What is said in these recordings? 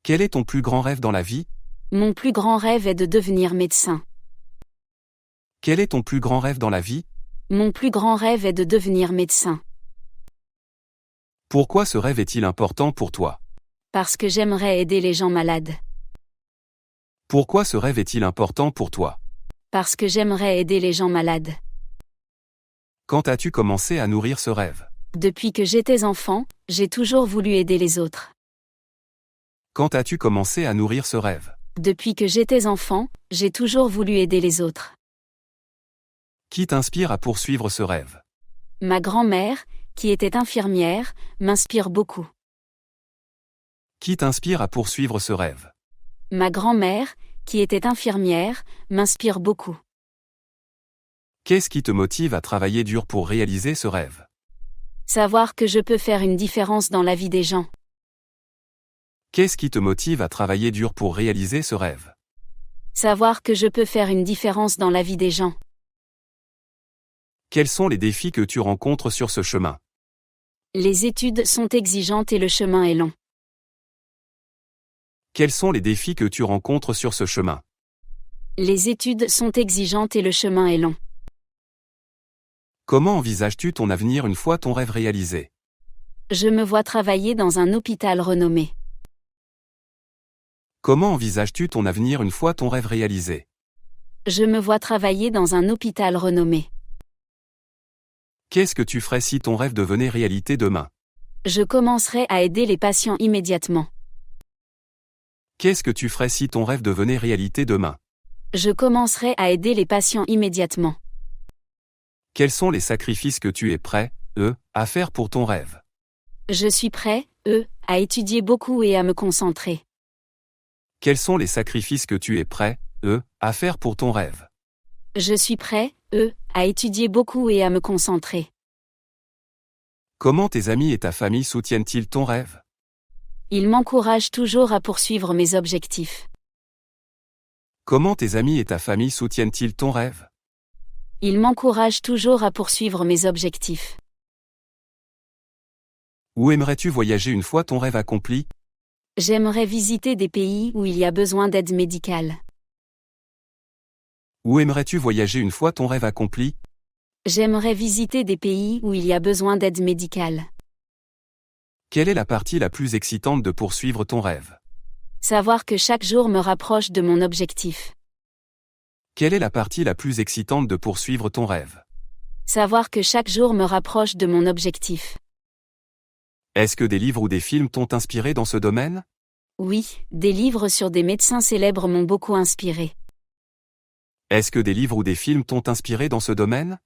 Quel est ton plus grand rêve dans la vie? Mon plus grand rêve est de devenir médecin. Quel est ton plus grand rêve dans la vie? Mon plus grand rêve est de devenir médecin. Pourquoi ce rêve est-il important pour toi? Parce que j'aimerais aider les gens malades. Pourquoi ce rêve est-il important pour toi? Parce que j'aimerais aider les gens malades. Quand as-tu commencé à nourrir ce rêve? Depuis que j'étais enfant, j'ai toujours voulu aider les autres. Quand as-tu commencé à nourrir ce rêve? Depuis que j'étais enfant, j'ai toujours voulu aider les autres. Qui t'inspire à poursuivre ce rêve? Ma grand-mère, qui était infirmière, m'inspire beaucoup. Qui t'inspire à poursuivre ce rêve? Ma grand-mère, qui était infirmière, m'inspire beaucoup. Qu'est-ce qui te motive à travailler dur pour réaliser ce rêve? Savoir que je peux faire une différence dans la vie des gens. Qu'est-ce qui te motive à travailler dur pour réaliser ce rêve? Savoir que je peux faire une différence dans la vie des gens. Quels sont les défis que tu rencontres sur ce chemin? Les études sont exigeantes et le chemin est long. Quels sont les défis que tu rencontres sur ce chemin? Les études sont exigeantes et le chemin est long. Comment envisages-tu ton avenir une fois ton rêve réalisé? Je me vois travailler dans un hôpital renommé. Comment envisages-tu ton avenir une fois ton rêve réalisé? Je me vois travailler dans un hôpital renommé. Qu'est-ce que tu ferais si ton rêve devenait réalité demain? Je commencerai à aider les patients immédiatement. Qu'est-ce que tu ferais si ton rêve devenait réalité demain? Je commencerai à aider les patients immédiatement. Quels sont les sacrifices que tu es prêt, à faire pour ton rêve? Je suis prêt, à étudier beaucoup et à me concentrer. Quels sont les sacrifices que tu es prêt, à faire pour ton rêve? Je suis prêt, à étudier beaucoup et à me concentrer. Comment tes amis et ta famille soutiennent-ils ton rêve? Ils m'encouragent toujours à poursuivre mes objectifs. Comment tes amis et ta famille soutiennent-ils ton rêve? Ils m'encouragent toujours à poursuivre mes objectifs. Où aimerais-tu voyager une fois ton rêve accompli? J'aimerais visiter des pays où il y a besoin d'aide médicale. Où aimerais-tu voyager une fois ton rêve accompli? J'aimerais visiter des pays où il y a besoin d'aide médicale. Quelle est la partie la plus excitante de poursuivre ton rêve? Savoir que chaque jour me rapproche de mon objectif. Quelle est la partie la plus excitante de poursuivre ton rêve? Savoir que chaque jour me rapproche de mon objectif. Est-ce que des livres ou des films t'ont inspiré dans ce domaine? Oui, des livres sur des médecins célèbres m'ont beaucoup inspiré. Est-ce que des livres ou des films t'ont inspiré dans ce domaine?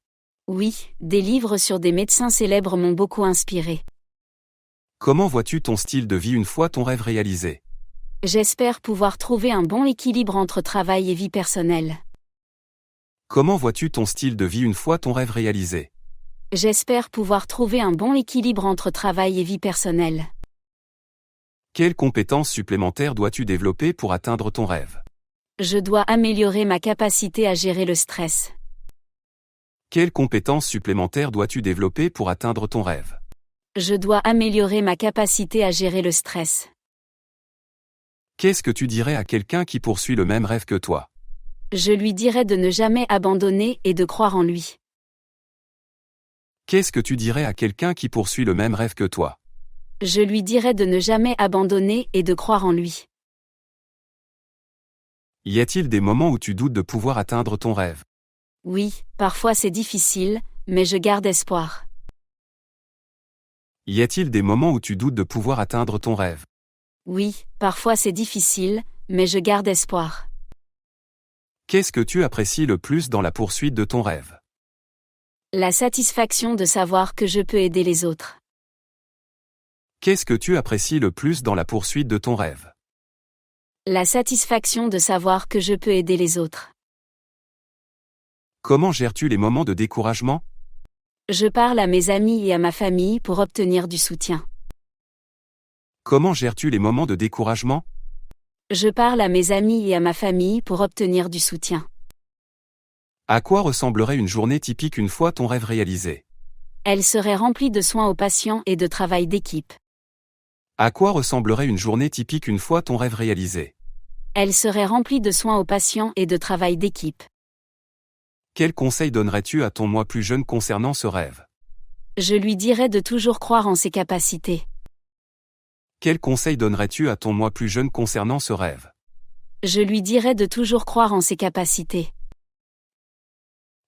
Oui, des livres sur des médecins célèbres m'ont beaucoup inspiré. Comment vois-tu ton style de vie une fois ton rêve réalisé? J'espère pouvoir trouver un bon équilibre entre travail et vie personnelle. Comment vois-tu ton style de vie une fois ton rêve réalisé? J'espère pouvoir trouver un bon équilibre entre travail et vie personnelle. Quelles compétences supplémentaires dois-tu développer pour atteindre ton rêve? Je dois améliorer ma capacité à gérer le stress. Quelles compétences supplémentaires dois-tu développer pour atteindre ton rêve? Je dois améliorer ma capacité à gérer le stress. Qu'est-ce que tu dirais à quelqu'un qui poursuit le même rêve que toi? Je lui dirais de ne jamais abandonner et de croire en lui. Qu'est-ce que tu dirais à quelqu'un qui poursuit le même rêve que toi? Je lui dirais de ne jamais abandonner et de croire en lui. Y a-t-il des moments où tu doutes de pouvoir atteindre ton rêve? Oui, parfois c'est difficile, mais je garde espoir. Y a-t-il des moments où tu doutes de pouvoir atteindre ton rêve? Oui, parfois c'est difficile, mais je garde espoir. Qu'est-ce que tu apprécies le plus dans la poursuite de ton rêve? La satisfaction de savoir que je peux aider les autres. Qu'est-ce que tu apprécies le plus dans la poursuite de ton rêve? La satisfaction de savoir que je peux aider les autres. Comment gères-tu les moments de découragement? Je parle à mes amis et à ma famille pour obtenir du soutien. Comment gères-tu les moments de découragement? Je parle à mes amis et à ma famille pour obtenir du soutien. À quoi ressemblerait une journée typique une fois ton rêve réalisé? Elle serait remplie de soins aux patients et de travail d'équipe. À quoi ressemblerait une journée typique une fois ton rêve réalisé? Elle serait remplie de soins aux patients et de travail d'équipe. Quel conseil donnerais-tu à ton moi plus jeune concernant ce rêve? Je lui dirais de toujours croire en ses capacités. Quel conseil donnerais-tu à ton moi plus jeune concernant ce rêve? Je lui dirais de toujours croire en ses capacités.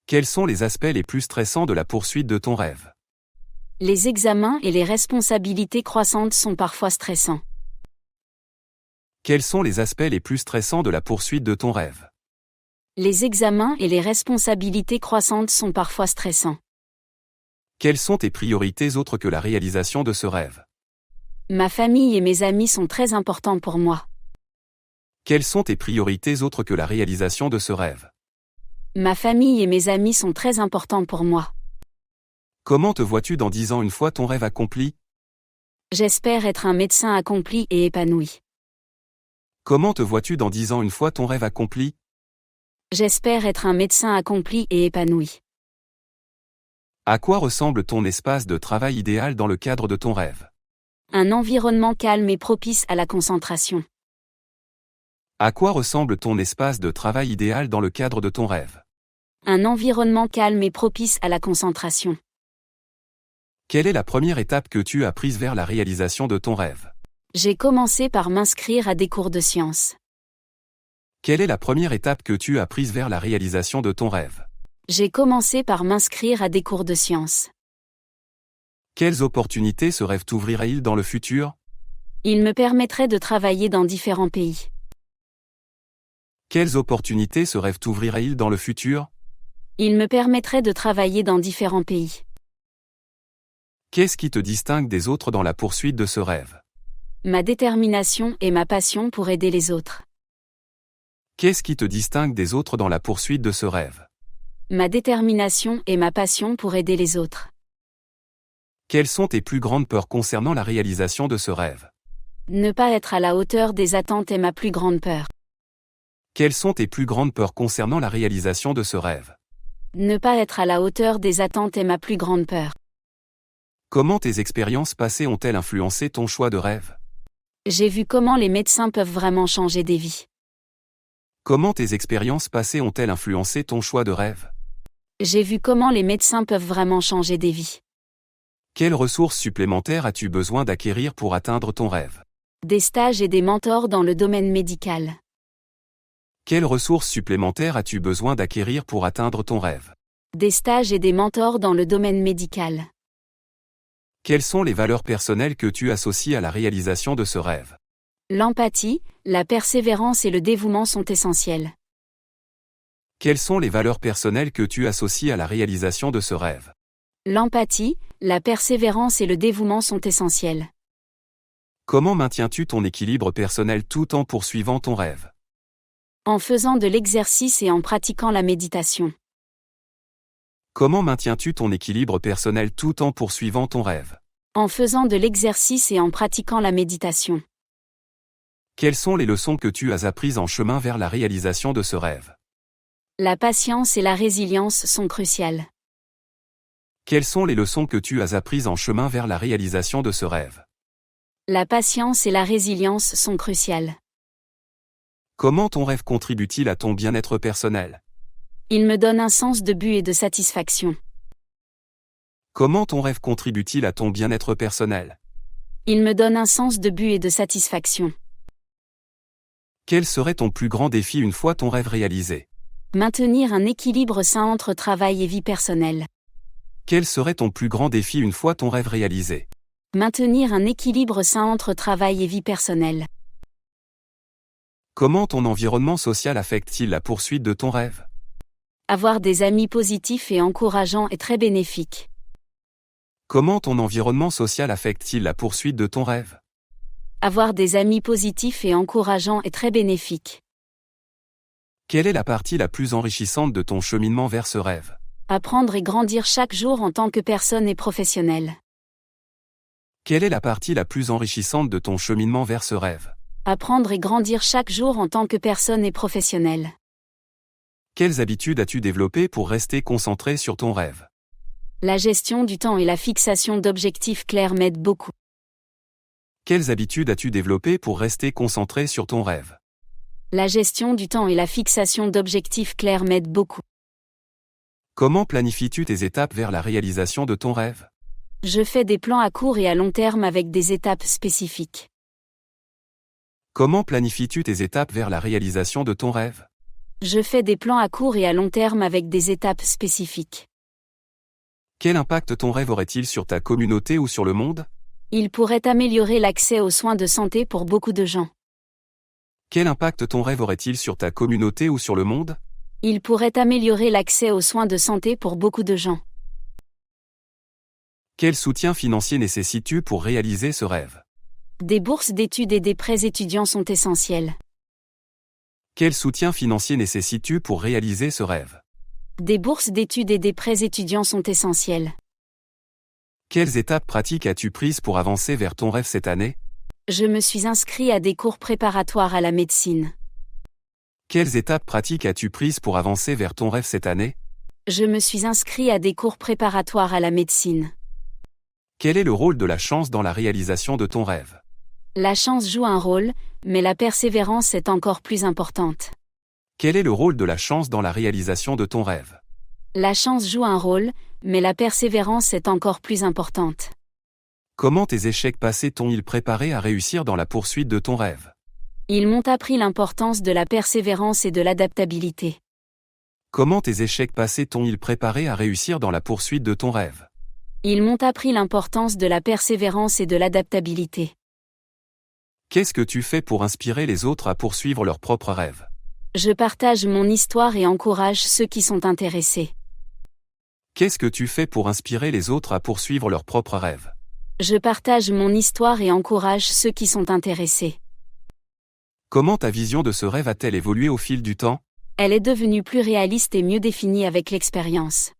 Quels sont les aspects les plus stressants de la poursuite de ton rêve? Les examens et les responsabilités croissantes sont parfois stressants. Quels sont les aspects les plus stressants de la poursuite de ton rêve? Les examens et les responsabilités croissantes sont parfois stressants. Quelles sont tes priorités autres que la réalisation de ce rêve? Ma famille et mes amis sont très importants pour moi. Quelles sont tes priorités autres que la réalisation de ce rêve? Ma famille et mes amis sont très importants pour moi. Comment te vois-tu dans 10 ans une fois ton rêve accompli? J'espère être un médecin accompli et épanoui. Comment te vois-tu dans 10 ans une fois ton rêve accompli? J'espère être un médecin accompli et épanoui. À quoi ressemble ton espace de travail idéal dans le cadre de ton rêve? Un environnement calme et propice à la concentration. À quoi ressemble ton espace de travail idéal dans le cadre de ton rêve? Un environnement calme et propice à la concentration. Quelle est la première étape que tu as prise vers la réalisation de ton rêve? J'ai commencé par m'inscrire à des cours de sciences. Quelle est la première étape que tu as prise vers la réalisation de ton rêve? J'ai commencé par m'inscrire à des cours de sciences. Quelles opportunités ce rêve t'ouvrirait-il dans le futur? Il me permettrait de travailler dans différents pays. Quelles opportunités ce rêve t'ouvrirait-il dans le futur? Il me permettrait de travailler dans différents pays. Qu'est-ce qui te distingue des autres dans la poursuite de ce rêve? Ma détermination et ma passion pour aider les autres. Qu'est-ce qui te distingue des autres dans la poursuite de ce rêve? Ma détermination et ma passion pour aider les autres. Quelles sont tes plus grandes peurs concernant la réalisation de ce rêve? Ne pas être à la hauteur des attentes est ma plus grande peur. Quelles sont tes plus grandes peurs concernant la réalisation de ce rêve? Ne pas être à la hauteur des attentes est ma plus grande peur. Comment tes expériences passées ont-elles influencé ton choix de rêve? J'ai vu comment les médecins peuvent vraiment changer des vies. Comment tes expériences passées ont-elles influencé ton choix de rêve? J'ai vu comment les médecins peuvent vraiment changer des vies. Quelles ressources supplémentaires as-tu besoin d'acquérir pour atteindre ton rêve? Des stages et des mentors dans le domaine médical. Quelles ressources supplémentaires as-tu besoin d'acquérir pour atteindre ton rêve? Des stages et des mentors dans le domaine médical. Quelles sont les valeurs personnelles que tu associes à la réalisation de ce rêve? L'empathie, la persévérance et le dévouement sont essentiels. Quelles sont les valeurs personnelles que tu associes à la réalisation de ce rêve? L'empathie, la persévérance et le dévouement sont essentiels. Comment maintiens-tu ton équilibre personnel tout en poursuivant ton rêve? En faisant de l'exercice et en pratiquant la méditation. Comment maintiens-tu ton équilibre personnel tout en poursuivant ton rêve? En faisant de l'exercice et en pratiquant la méditation. Quelles sont les leçons que tu as apprises en chemin vers la réalisation de ce rêve? La patience et la résilience sont cruciales. Quelles sont les leçons que tu as apprises en chemin vers la réalisation de ce rêve? La patience et la résilience sont cruciales. Comment ton rêve contribue-t-il à ton bien-être personnel? Il me donne un sens de but et de satisfaction. Comment ton rêve contribue-t-il à ton bien-être personnel? Il me donne un sens de but et de satisfaction. Quel serait ton plus grand défi une fois ton rêve réalisé? Maintenir un équilibre sain entre travail et vie personnelle. Quel serait ton plus grand défi une fois ton rêve réalisé? Maintenir un équilibre sain entre travail et vie personnelle. Comment ton environnement social affecte-t-il la poursuite de ton rêve? Avoir des amis positifs et encourageants est très bénéfique. Comment ton environnement social affecte-t-il la poursuite de ton rêve? Avoir des amis positifs et encourageants est très bénéfique. Quelle est la partie la plus enrichissante de ton cheminement vers ce rêve? Apprendre et grandir chaque jour en tant que personne et professionnel. Quelle est la partie la plus enrichissante de ton cheminement vers ce rêve? Apprendre et grandir chaque jour en tant que personne et professionnel. Quelles habitudes as-tu développées pour rester concentré sur ton rêve? La gestion du temps et la fixation d'objectifs clairs m'aident beaucoup. Quelles habitudes as-tu développées pour rester concentré sur ton rêve? La gestion du temps et la fixation d'objectifs clairs m'aident beaucoup. Comment planifies-tu tes étapes vers la réalisation de ton rêve? Je fais des plans à court et à long terme avec des étapes spécifiques. Comment planifies-tu tes étapes vers la réalisation de ton rêve? Je fais des plans à court et à long terme avec des étapes spécifiques. Quel impact ton rêve aurait-il sur ta communauté ou sur le monde? Il pourrait améliorer l'accès aux soins de santé pour beaucoup de gens. Quel impact ton rêve aurait-il sur ta communauté ou sur le monde? Il pourrait améliorer l'accès aux soins de santé pour beaucoup de gens. Quel soutien financier nécessites-tu pour réaliser ce rêve? Des bourses d'études et des prêts étudiants sont essentiels. Quel soutien financier nécessites-tu pour réaliser ce rêve? Des bourses d'études et des prêts étudiants sont essentiels. Quelles étapes pratiques as-tu prises pour avancer vers ton rêve cette année? Je me suis inscrit à des cours préparatoires à la médecine. Quelles étapes pratiques as-tu prises pour avancer vers ton rêve cette année? Je me suis inscrit à des cours préparatoires à la médecine. Quel est le rôle de la chance dans la réalisation de ton rêve? La chance joue un rôle, mais la persévérance est encore plus importante. Quel est le rôle de la chance dans la réalisation de ton rêve? La chance joue un rôle, mais la persévérance est encore plus importante. Comment tes échecs passés t'ont-ils préparé à réussir dans la poursuite de ton rêve? Ils m'ont appris l'importance de la persévérance et de l'adaptabilité. Comment tes échecs passés t'ont-ils préparé à réussir dans la poursuite de ton rêve? Ils m'ont appris l'importance de la persévérance et de l'adaptabilité. Qu'est-ce que tu fais pour inspirer les autres à poursuivre leurs propres rêves? Je partage mon histoire et encourage ceux qui sont intéressés. Qu'est-ce que tu fais pour inspirer les autres à poursuivre leurs propres rêves? Je partage mon histoire et encourage ceux qui sont intéressés. Comment ta vision de ce rêve a-t-elle évolué au fil du temps? Elle est devenue plus réaliste et mieux définie avec l'expérience.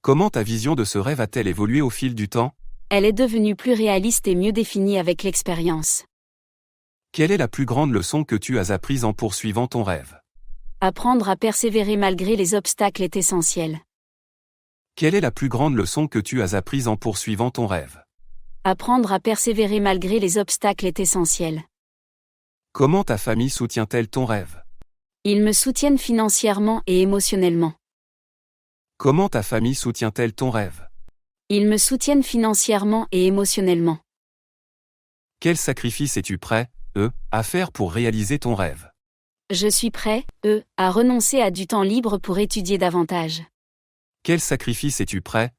Comment ta vision de ce rêve a-t-elle évolué au fil du temps? Elle est devenue plus réaliste et mieux définie avec l'expérience. Quelle est la plus grande leçon que tu as apprise en poursuivant ton rêve? Apprendre à persévérer malgré les obstacles est essentiel. Quelle est la plus grande leçon que tu as apprise en poursuivant ton rêve? Apprendre à persévérer malgré les obstacles est essentiel. Comment ta famille soutient-elle ton rêve? Ils me soutiennent financièrement et émotionnellement. Comment ta famille soutient-elle ton rêve? Ils me soutiennent financièrement et émotionnellement. Quel sacrifice es-tu prêt, à faire pour réaliser ton rêve? Je suis prêt, à renoncer à du temps libre pour étudier davantage. Quel sacrifice es-tu prêt,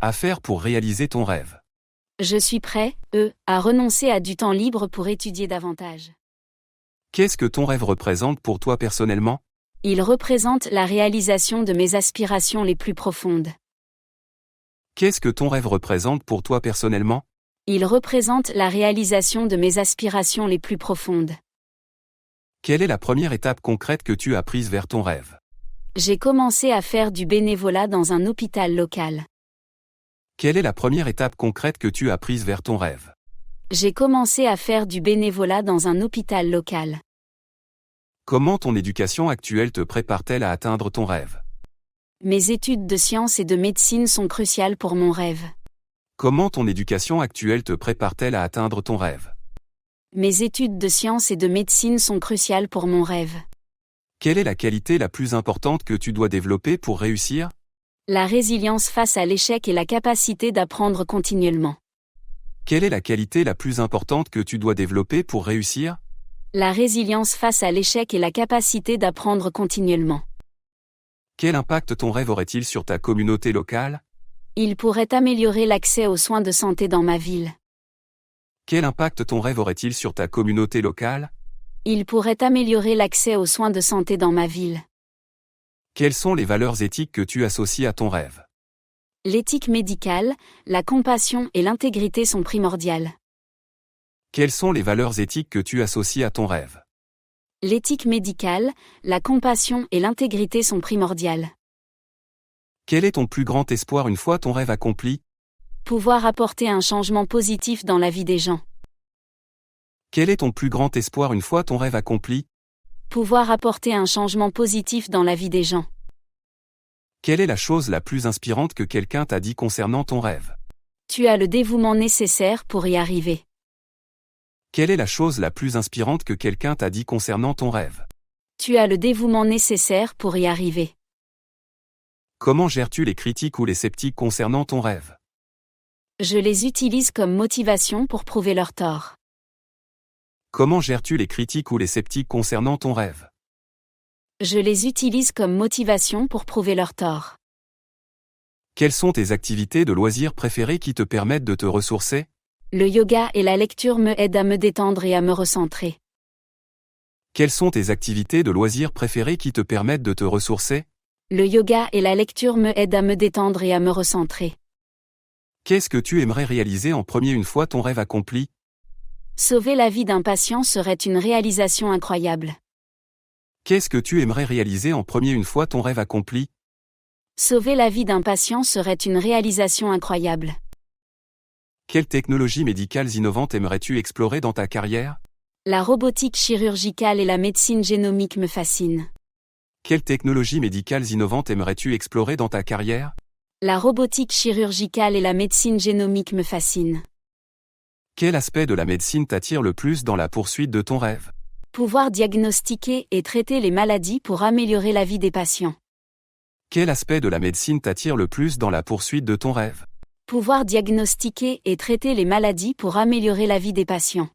à faire pour réaliser ton rêve? Je suis prêt, à renoncer à du temps libre pour étudier davantage. Qu'est-ce que ton rêve représente pour toi personnellement? Il représente la réalisation de mes aspirations les plus profondes. Qu'est-ce que ton rêve représente pour toi personnellement? Il représente la réalisation de mes aspirations les plus profondes. Quelle est la première étape concrète que tu as prise vers ton rêve? J'ai commencé à faire du bénévolat dans un hôpital local. Quelle est la première étape concrète que tu as prise vers ton rêve? J'ai commencé à faire du bénévolat dans un hôpital local. Comment ton éducation actuelle te prépare-t-elle à atteindre ton rêve? Mes études de sciences et de médecine sont cruciales pour mon rêve. Comment ton éducation actuelle te prépare-t-elle à atteindre ton rêve? Mes études de sciences et de médecine sont cruciales pour mon rêve. Quelle est la qualité la plus importante que tu dois développer pour réussir? La résilience face à l'échec et la capacité d'apprendre continuellement. Quelle est la qualité la plus importante que tu dois développer pour réussir? La résilience face à l'échec et la capacité d'apprendre continuellement. Quel impact ton rêve aurait-il sur ta communauté locale? Il pourrait améliorer l'accès aux soins de santé dans ma ville. Quel impact ton rêve aurait-il sur ta communauté locale? Il pourrait améliorer l'accès aux soins de santé dans ma ville. Quelles sont les valeurs éthiques que tu associes à ton rêve? L'éthique médicale, la compassion et l'intégrité sont primordiales. Quelles sont les valeurs éthiques que tu associes à ton rêve? L'éthique médicale, la compassion et l'intégrité sont primordiales. Quel est ton plus grand espoir une fois ton rêve accompli? Pouvoir apporter un changement positif dans la vie des gens. Quel est ton plus grand espoir une fois ton rêve accompli? Pouvoir apporter un changement positif dans la vie des gens. Quelle est la chose la plus inspirante que quelqu'un t'a dit concernant ton rêve? Tu as le dévouement nécessaire pour y arriver. Quelle est la chose la plus inspirante que quelqu'un t'a dit concernant ton rêve? Tu as le dévouement nécessaire pour y arriver. Comment gères-tu les critiques ou les sceptiques concernant ton rêve? Je les utilise comme motivation pour prouver leur tort. Comment gères-tu les critiques ou les sceptiques concernant ton rêve? Je les utilise comme motivation pour prouver leur tort. Quelles sont tes activités de loisirs préférées qui te permettent de te ressourcer? Le yoga et la lecture me aident à me détendre et à me recentrer. Quelles sont tes activités de loisirs préférées qui te permettent de te ressourcer? Le yoga et la lecture me aident à me détendre et à me recentrer. Qu'est-ce que tu aimerais réaliser en premier une fois ton rêve accompli? Sauver la vie d'un patient serait une réalisation incroyable. Qu'est-ce que tu aimerais réaliser en premier une fois ton rêve accompli? Sauver la vie d'un patient serait une réalisation incroyable. Quelles technologies médicales innovantes aimerais-tu explorer dans ta carrière? La robotique chirurgicale et la médecine génomique me fascinent. Quelles technologies médicales innovantes aimerais-tu explorer dans ta carrière? La robotique chirurgicale et la médecine génomique me fascinent. Quel aspect de la médecine t'attire le plus dans la poursuite de ton rêve? Pouvoir diagnostiquer et traiter les maladies pour améliorer la vie des patients. Quel aspect de la médecine t'attire le plus dans la poursuite de ton rêve? Pouvoir diagnostiquer et traiter les maladies pour améliorer la vie des patients.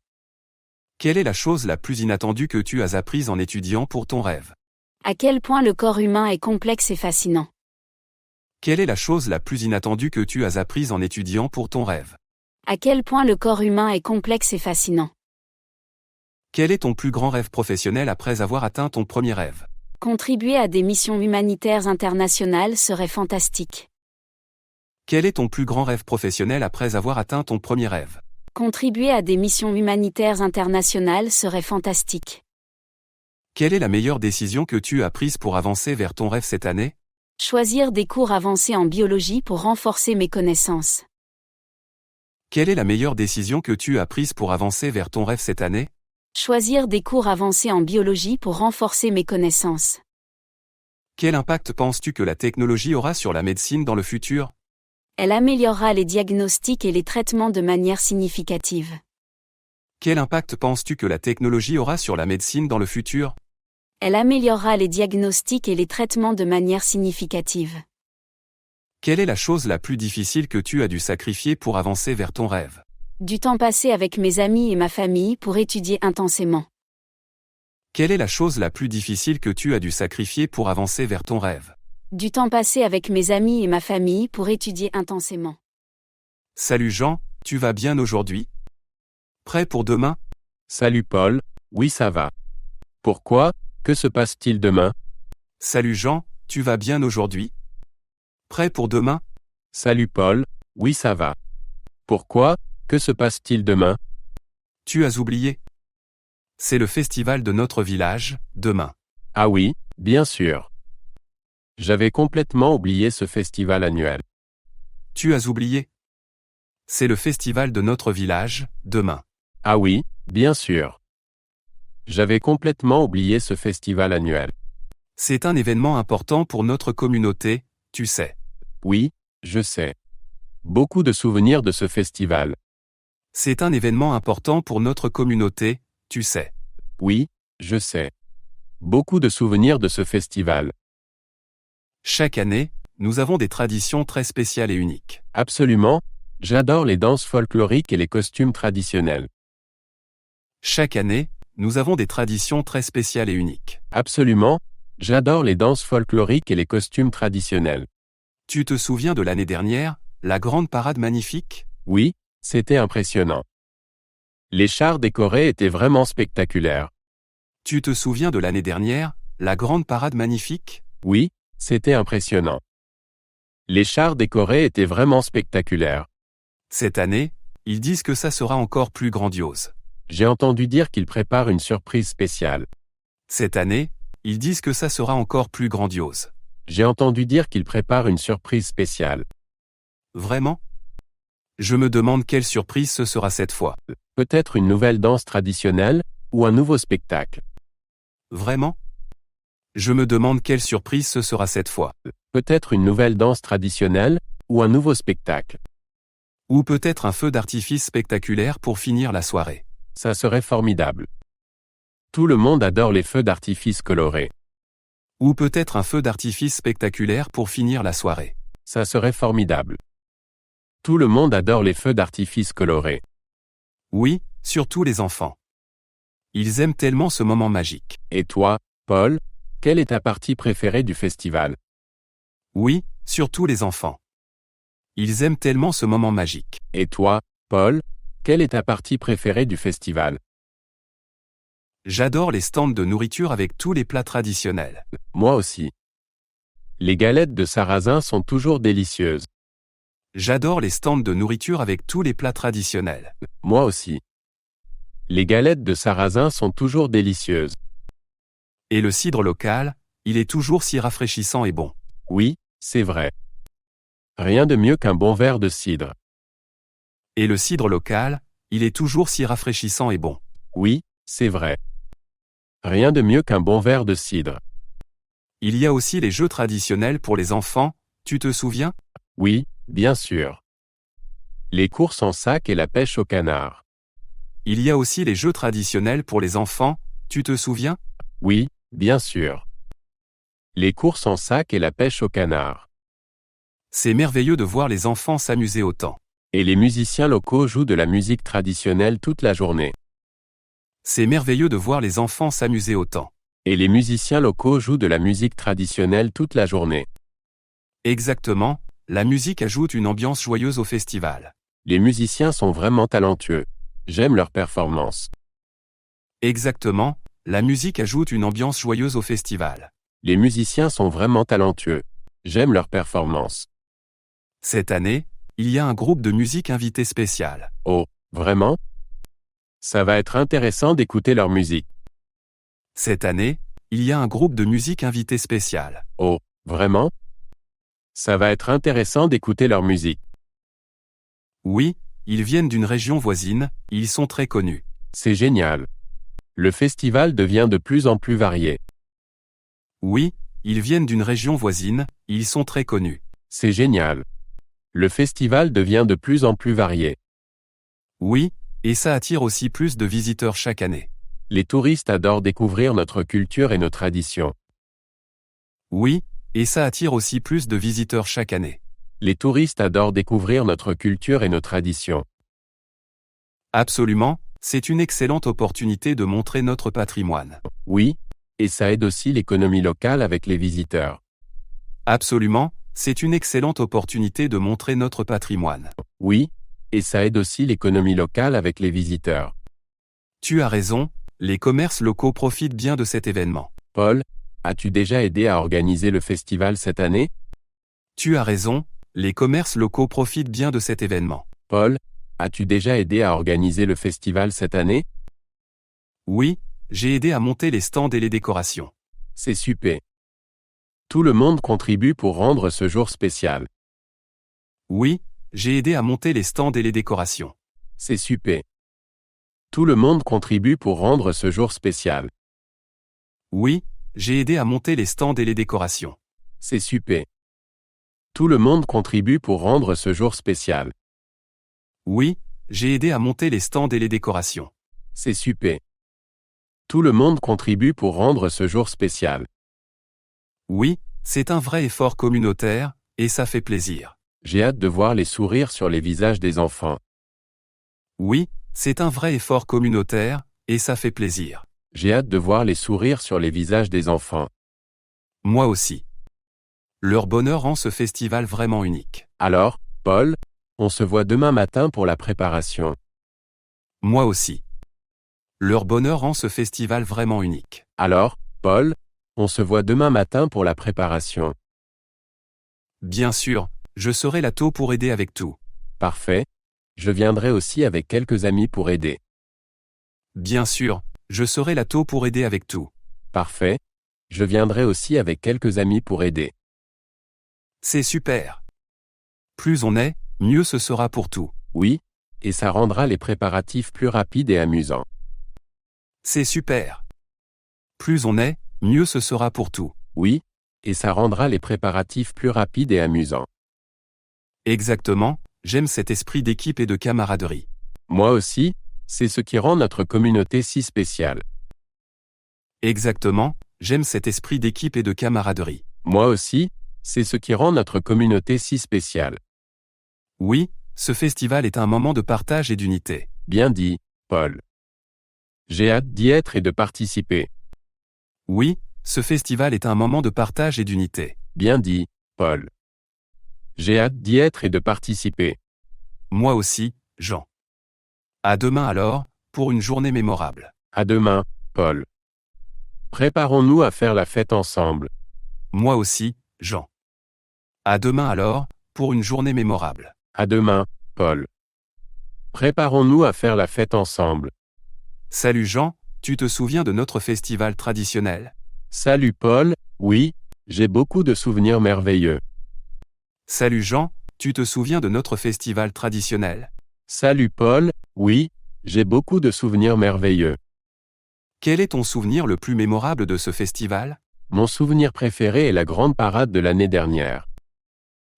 Quelle est la chose la plus inattendue que tu as apprise en étudiant pour ton rêve? À quel point le corps humain est complexe et fascinant. Quelle est la chose la plus inattendue que tu as apprise en étudiant pour ton rêve? À quel point le corps humain est complexe et fascinant. Quel est ton plus grand rêve professionnel après avoir atteint ton premier rêve? Contribuer à des missions humanitaires internationales serait fantastique. Quel est ton plus grand rêve professionnel après avoir atteint ton premier rêve? Contribuer à des missions humanitaires internationales serait fantastique. Quelle est la meilleure décision que tu as prise pour avancer vers ton rêve cette année? Choisir des cours avancés en biologie pour renforcer mes connaissances. Quelle est la meilleure décision que tu as prise pour avancer vers ton rêve cette année? Choisir des cours avancés en biologie pour renforcer mes connaissances. Quel impact penses-tu que la technologie aura sur la médecine dans le futur? Elle améliorera les diagnostics et les traitements de manière significative. Quel impact penses-tu que la technologie aura sur la médecine dans le futur? Elle améliorera les diagnostics et les traitements de manière significative. Quelle est la chose la plus difficile que tu as dû sacrifier pour avancer vers ton rêve? Du temps passé avec mes amis et ma famille pour étudier intensément. Quelle est la chose la plus difficile que tu as dû sacrifier pour avancer vers ton rêve? Du temps passé avec mes amis et ma famille pour étudier intensément. Salut Jean, tu vas bien aujourd'hui? Prêt pour demain? Salut Paul, oui ça va. Pourquoi? Que se passe-t-il demain? Salut Jean, tu vas bien aujourd'hui? Prêt pour demain? Salut Paul, oui ça va. Pourquoi? Que se passe-t-il demain? Tu as oublié? C'est le festival de notre village, demain. Ah oui, bien sûr. J'avais complètement oublié ce festival annuel. Tu as oublié? C'est le festival de notre village, demain. Ah oui, bien sûr. J'avais complètement oublié ce festival annuel. C'est un événement important pour notre communauté, tu sais. Oui, je sais. Beaucoup de souvenirs de ce festival. C'est un événement important pour notre communauté, tu sais. Oui, je sais. Beaucoup de souvenirs de ce festival. Chaque année, nous avons des traditions très spéciales et uniques. Absolument, j'adore les danses folkloriques et les costumes traditionnels. Chaque année, nous avons des traditions très spéciales et uniques. Absolument, j'adore les danses folkloriques et les costumes traditionnels. Tu te souviens de l'année dernière, la grande parade magnifique? Oui, c'était impressionnant. Les chars décorés étaient vraiment spectaculaires. Tu te souviens de l'année dernière, la grande parade magnifique? Oui, c'était impressionnant. Les chars décorés étaient vraiment spectaculaires. Cette année, ils disent que ça sera encore plus grandiose. J'ai entendu dire qu'ils préparent une surprise spéciale. Cette année, ils disent que ça sera encore plus grandiose. J'ai entendu dire qu'ils préparent une surprise spéciale. Vraiment? Je me demande quelle surprise ce sera cette fois. Peut-être une nouvelle danse traditionnelle, ou un nouveau spectacle. Vraiment? Je me demande quelle surprise ce sera cette fois. Peut-être une nouvelle danse traditionnelle, ou un nouveau spectacle. Ou peut-être un feu d'artifice spectaculaire pour finir la soirée. Ça serait formidable. Tout le monde adore les feux d'artifice colorés. Ou peut-être un feu d'artifice spectaculaire pour finir la soirée. Ça serait formidable. Tout le monde adore les feux d'artifice colorés. Oui, surtout les enfants. Ils aiment tellement ce moment magique. Et toi, Paul, quelle est ta partie préférée du festival? Oui, surtout les enfants. Ils aiment tellement ce moment magique. Et toi, Paul, quelle est ta partie préférée du festival? J'adore les stands de nourriture avec tous les plats traditionnels. Moi aussi. Les galettes de sarrasin sont toujours délicieuses. J'adore les stands de nourriture avec tous les plats traditionnels. Moi aussi. Les galettes de sarrasin sont toujours délicieuses. Et le cidre local, il est toujours si rafraîchissant et bon. Oui, c'est vrai. Rien de mieux qu'un bon verre de cidre. Et le cidre local, il est toujours si rafraîchissant et bon. Oui, c'est vrai. Rien de mieux qu'un bon verre de cidre. Il y a aussi les jeux traditionnels pour les enfants, tu te souviens? Oui, bien sûr. Les courses en sac et la pêche au canard. Il y a aussi les jeux traditionnels pour les enfants, tu te souviens? Oui, bien sûr. Les courses en sac et la pêche au canard. C'est merveilleux de voir les enfants s'amuser autant. Et les musiciens locaux jouent de la musique traditionnelle toute la journée. C'est merveilleux de voir les enfants s'amuser autant. Et les musiciens locaux jouent de la musique traditionnelle toute la journée. Exactement, la musique ajoute une ambiance joyeuse au festival. Les musiciens sont vraiment talentueux. J'aime leur performance. Exactement, la musique ajoute une ambiance joyeuse au festival. Les musiciens sont vraiment talentueux. J'aime leur performance. Cette année, il y a un groupe de musique invité spécial. Oh, vraiment? Ça va être intéressant d'écouter leur musique. Cette année, il y a un groupe de musique invité spécial. Oh, vraiment? Ça va être intéressant d'écouter leur musique. Oui, ils viennent d'une région voisine, ils sont très connus. C'est génial. Le festival devient de plus en plus varié. Oui, ils viennent d'une région voisine, ils sont très connus. C'est génial. Le festival devient de plus en plus varié. Oui, et ça attire aussi plus de visiteurs chaque année. Les touristes adorent découvrir notre culture et nos traditions. Oui, et ça attire aussi plus de visiteurs chaque année. Les touristes adorent découvrir notre culture et nos traditions. Absolument, c'est une excellente opportunité de montrer notre patrimoine. Oui, et ça aide aussi l'économie locale avec les visiteurs. Absolument, c'est une excellente opportunité de montrer notre patrimoine. Oui, et ça aide aussi l'économie locale avec les visiteurs. Tu as raison, les commerces locaux profitent bien de cet événement. Paul, as-tu déjà aidé à organiser le festival cette année? Tu as raison, les commerces locaux profitent bien de cet événement. Paul, as-tu déjà aidé à organiser le festival cette année? Oui, j'ai aidé à monter les stands et les décorations. C'est super. Tout le monde contribue pour rendre ce jour spécial. Oui, j'ai aidé à monter les stands et les décorations. C'est super. Tout le monde contribue pour rendre ce jour spécial. Oui, j'ai aidé à monter les stands et les décorations. C'est super. Tout le monde contribue pour rendre ce jour spécial. Oui, j'ai aidé à monter les stands et les décorations. C'est super. Tout le monde contribue pour rendre ce jour spécial. Oui, c'est un vrai effort communautaire, et ça fait plaisir. J'ai hâte de voir les sourires sur les visages des enfants. Oui, c'est un vrai effort communautaire, et ça fait plaisir. J'ai hâte de voir les sourires sur les visages des enfants. Moi aussi. Leur bonheur rend ce festival vraiment unique. Alors, Paul, on se voit demain matin pour la préparation. Moi aussi. Leur bonheur rend ce festival vraiment unique. Alors, Paul, on se voit demain matin pour la préparation. Bien sûr, je serai là tôt pour aider avec tout. Parfait. Je viendrai aussi avec quelques amis pour aider. Bien sûr, je serai là tôt pour aider avec tout. Parfait. Je viendrai aussi avec quelques amis pour aider. C'est super. Plus on est, mieux ce sera pour tout. Oui, et ça rendra les préparatifs plus rapides et amusants. C'est super. Plus on est, mieux ce sera pour tout. Oui, et ça rendra les préparatifs plus rapides et amusants. Exactement, j'aime cet esprit d'équipe et de camaraderie. Moi aussi, C'est ce qui rend notre communauté si spéciale. Exactement, j'aime cet esprit d'équipe et de camaraderie. Moi aussi, c'est ce qui rend notre communauté si spéciale. Oui, ce festival est un moment de partage et d'unité. Bien dit, Paul. J'ai hâte d'y être et de participer. Oui, ce festival est un moment de partage et d'unité. Bien dit, Paul. J'ai hâte d'y être et de participer. Moi aussi, Jean. À demain alors, pour une journée mémorable. À demain, Paul. Préparons-nous à faire la fête ensemble. Moi aussi, Jean. À demain alors, pour une journée mémorable. À demain, Paul. Préparons-nous à faire la fête ensemble. Salut Jean, tu te souviens de notre festival traditionnel? Salut Paul, oui, j'ai beaucoup de souvenirs merveilleux. Salut Jean, tu te souviens de notre festival traditionnel? Salut Paul, oui, j'ai beaucoup de souvenirs merveilleux. Quel est ton souvenir le plus mémorable de ce festival? Mon souvenir préféré est la grande parade de l'année dernière.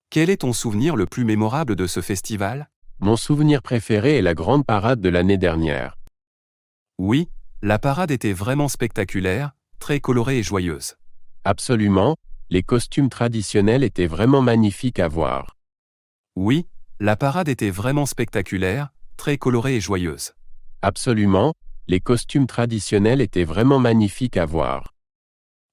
Quel est ton souvenir le plus mémorable de ce festival? Mon souvenir préféré est la grande parade de l'année dernière. Oui, la parade était vraiment spectaculaire, très colorée et joyeuse. Absolument, les costumes traditionnels étaient vraiment magnifiques à voir. Oui, la parade était vraiment spectaculaire, très colorée et joyeuse. Absolument, les costumes traditionnels étaient vraiment magnifiques à voir.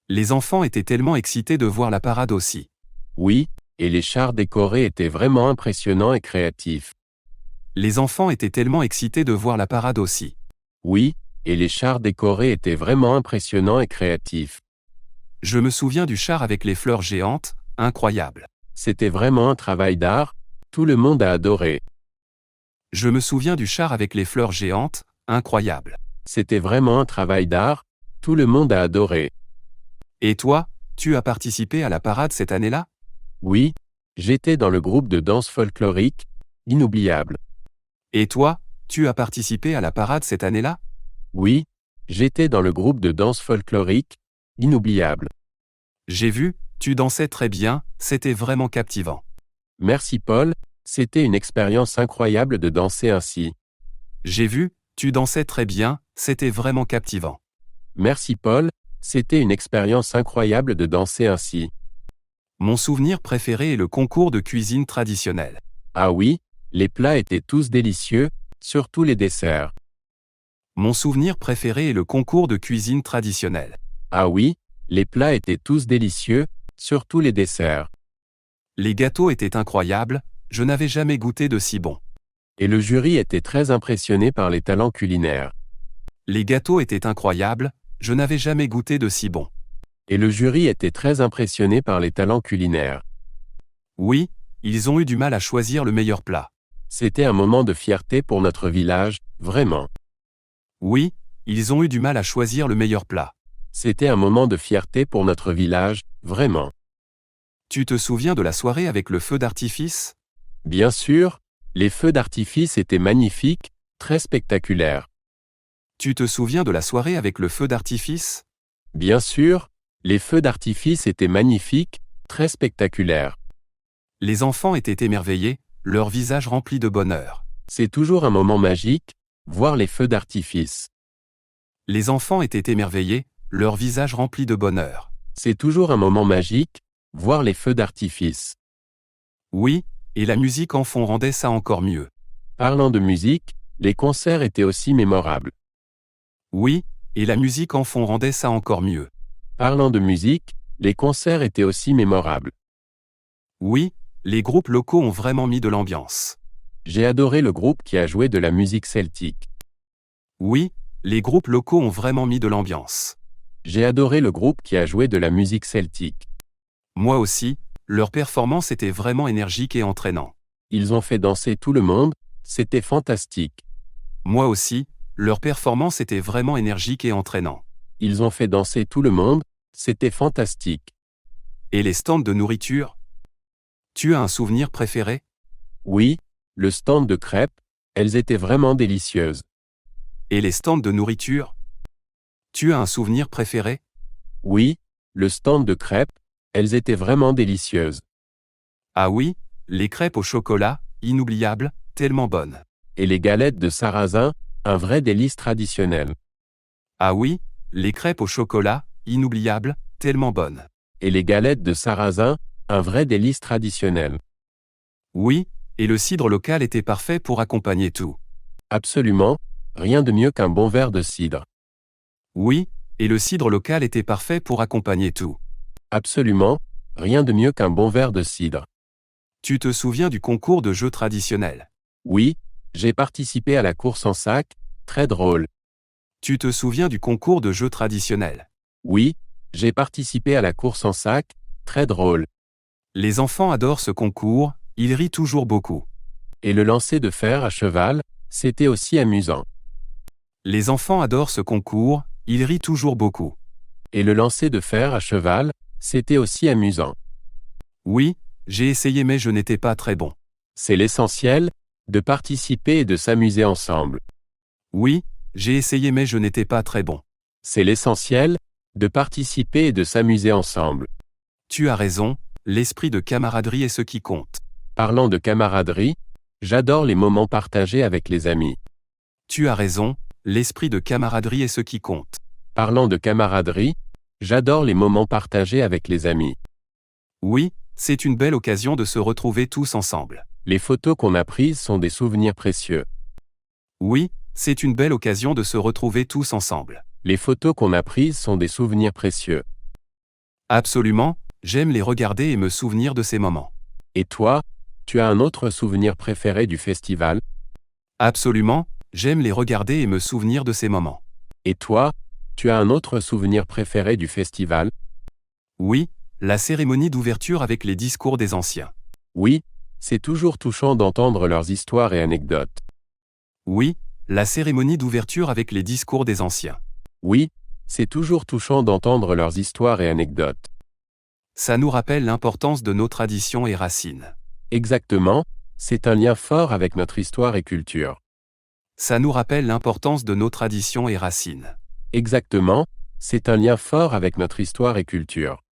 Les enfants étaient tellement excités de voir la parade aussi. Oui, et les chars décorés étaient vraiment impressionnants et créatifs. Les enfants étaient tellement excités de voir la parade aussi. Oui, et les chars décorés étaient vraiment impressionnants et créatifs. Je me souviens du char avec les fleurs géantes, incroyable. C'était vraiment un travail d'art, tout le monde a adoré. Je me souviens du char avec les fleurs géantes, incroyable. C'était vraiment un travail d'art, tout le monde a adoré. Et toi, tu as participé à la parade cette année-là? Oui, j'étais dans le groupe de danse folklorique, inoubliable. Et toi, tu as participé à la parade cette année-là? Oui, j'étais dans le groupe de danse folklorique, inoubliable. J'ai vu, tu dansais très bien, c'était vraiment captivant. Merci Paul, c'était une expérience incroyable de danser ainsi. J'ai vu, tu dansais très bien, c'était vraiment captivant. Merci Paul, c'était une expérience incroyable de danser ainsi. Mon souvenir préféré est le concours de cuisine traditionnelle. Ah oui, les plats étaient tous délicieux, surtout les desserts. Mon souvenir préféré est le concours de cuisine traditionnelle. Ah oui, les plats étaient tous délicieux, surtout les desserts. Les gâteaux étaient incroyables, je n'avais jamais goûté de si bon. Et le jury était très impressionné par les talents culinaires. Les gâteaux étaient incroyables, je n'avais jamais goûté de si bon. Et le jury était très impressionné par les talents culinaires. Oui, ils ont eu du mal à choisir le meilleur plat. C'était un moment de fierté pour notre village, vraiment. Oui, ils ont eu du mal à choisir le meilleur plat. C'était un moment de fierté pour notre village, vraiment. Tu te souviens de la soirée avec le feu d'artifice? Bien sûr, les feux d'artifice étaient magnifiques, très spectaculaires. Tu te souviens de la soirée avec le feu d'artifice? Bien sûr, les feux d'artifice étaient magnifiques, très spectaculaires. Les enfants étaient émerveillés, leurs visages remplis de bonheur. C'est toujours un moment magique, voir les feux d'artifice. Les enfants étaient émerveillés, leurs visages remplis de bonheur. C'est toujours un moment magique, voir les feux d'artifice. Oui, et la musique en fond rendait ça encore mieux. Parlant de musique, les concerts étaient aussi mémorables. Oui, et la musique en fond rendait ça encore mieux. Parlant de musique, les concerts étaient aussi mémorables. Oui, les groupes locaux ont vraiment mis de l'ambiance. J'ai adoré le groupe qui a joué de la musique celtique. Oui, les groupes locaux ont vraiment mis de l'ambiance. J'ai adoré le groupe qui a joué de la musique celtique. Moi aussi, leur performance était vraiment énergique et entraînant. Ils ont fait danser tout le monde, c'était fantastique. Moi aussi, leur performance était vraiment énergique et entraînant. Ils ont fait danser tout le monde, c'était fantastique. Et les stands de nourriture? Tu as un souvenir préféré? Oui, le stand de crêpes, elles étaient vraiment délicieuses. Et les stands de nourriture? Tu as un souvenir préféré? Oui, le stand de crêpes, elles étaient vraiment délicieuses. Ah oui, les crêpes au chocolat, inoubliables, tellement bonnes. Et les galettes de sarrasin, un vrai délice traditionnel. Ah oui, les crêpes au chocolat, inoubliables, tellement bonnes. Et les galettes de sarrasin, un vrai délice traditionnel. Oui, et le cidre local était parfait pour accompagner tout. Absolument, rien de mieux qu'un bon verre de cidre. Oui, et le cidre local était parfait pour accompagner tout. Absolument, rien de mieux qu'un bon verre de cidre. Tu te souviens du concours de jeux traditionnels? Oui, j'ai participé à la course en sac, très drôle. Tu te souviens du concours de jeux traditionnels? Oui, j'ai participé à la course en sac, très drôle. Les enfants adorent ce concours, ils rient toujours beaucoup. Et le lancer de fer à cheval, c'était aussi amusant. Les enfants adorent ce concours, ils rient toujours beaucoup. Et le lancer de fer à cheval, c'était aussi amusant. Oui, j'ai essayé mais je n'étais pas très bon. C'est l'essentiel, de participer et de s'amuser ensemble. Oui, j'ai essayé mais je n'étais pas très bon. C'est l'essentiel, de participer et de s'amuser ensemble. Tu as raison, l'esprit de camaraderie est ce qui compte. Parlant de camaraderie, j'adore les moments partagés avec les amis. Tu as raison, l'esprit de camaraderie est ce qui compte. Parlant de camaraderie, j'adore les moments partagés avec les amis. Oui, c'est une belle occasion de se retrouver tous ensemble. Les photos qu'on a prises sont des souvenirs précieux. Oui, c'est une belle occasion de se retrouver tous ensemble. Les photos qu'on a prises sont des souvenirs précieux. Absolument, j'aime les regarder et me souvenir de ces moments. Et toi, tu as un autre souvenir préféré du festival? Absolument, j'aime les regarder et me souvenir de ces moments. Et toi, tu as un autre souvenir préféré du festival? Oui, la cérémonie d'ouverture avec les discours des anciens. Oui, c'est toujours touchant d'entendre leurs histoires et anecdotes. Oui, la cérémonie d'ouverture avec les discours des anciens. Oui, c'est toujours touchant d'entendre leurs histoires et anecdotes. Ça nous rappelle l'importance de nos traditions et racines. Exactement, c'est un lien fort avec notre histoire et culture. Ça nous rappelle l'importance de nos traditions et racines. Exactement, c'est un lien fort avec notre histoire et culture.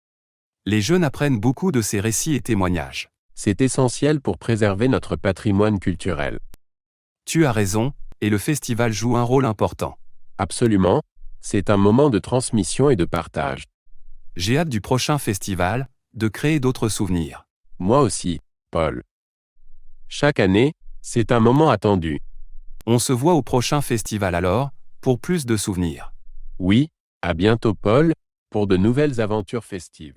Les jeunes apprennent beaucoup de ces récits et témoignages. C'est essentiel pour préserver notre patrimoine culturel. Tu as raison, et le festival joue un rôle important. Absolument, c'est un moment de transmission et de partage. J'ai hâte du prochain festival, de créer d'autres souvenirs. Moi aussi, Paul. Chaque année, c'est un moment attendu. On se voit au prochain festival alors, pour plus de souvenirs. Oui, à bientôt Paul, pour de nouvelles aventures festives.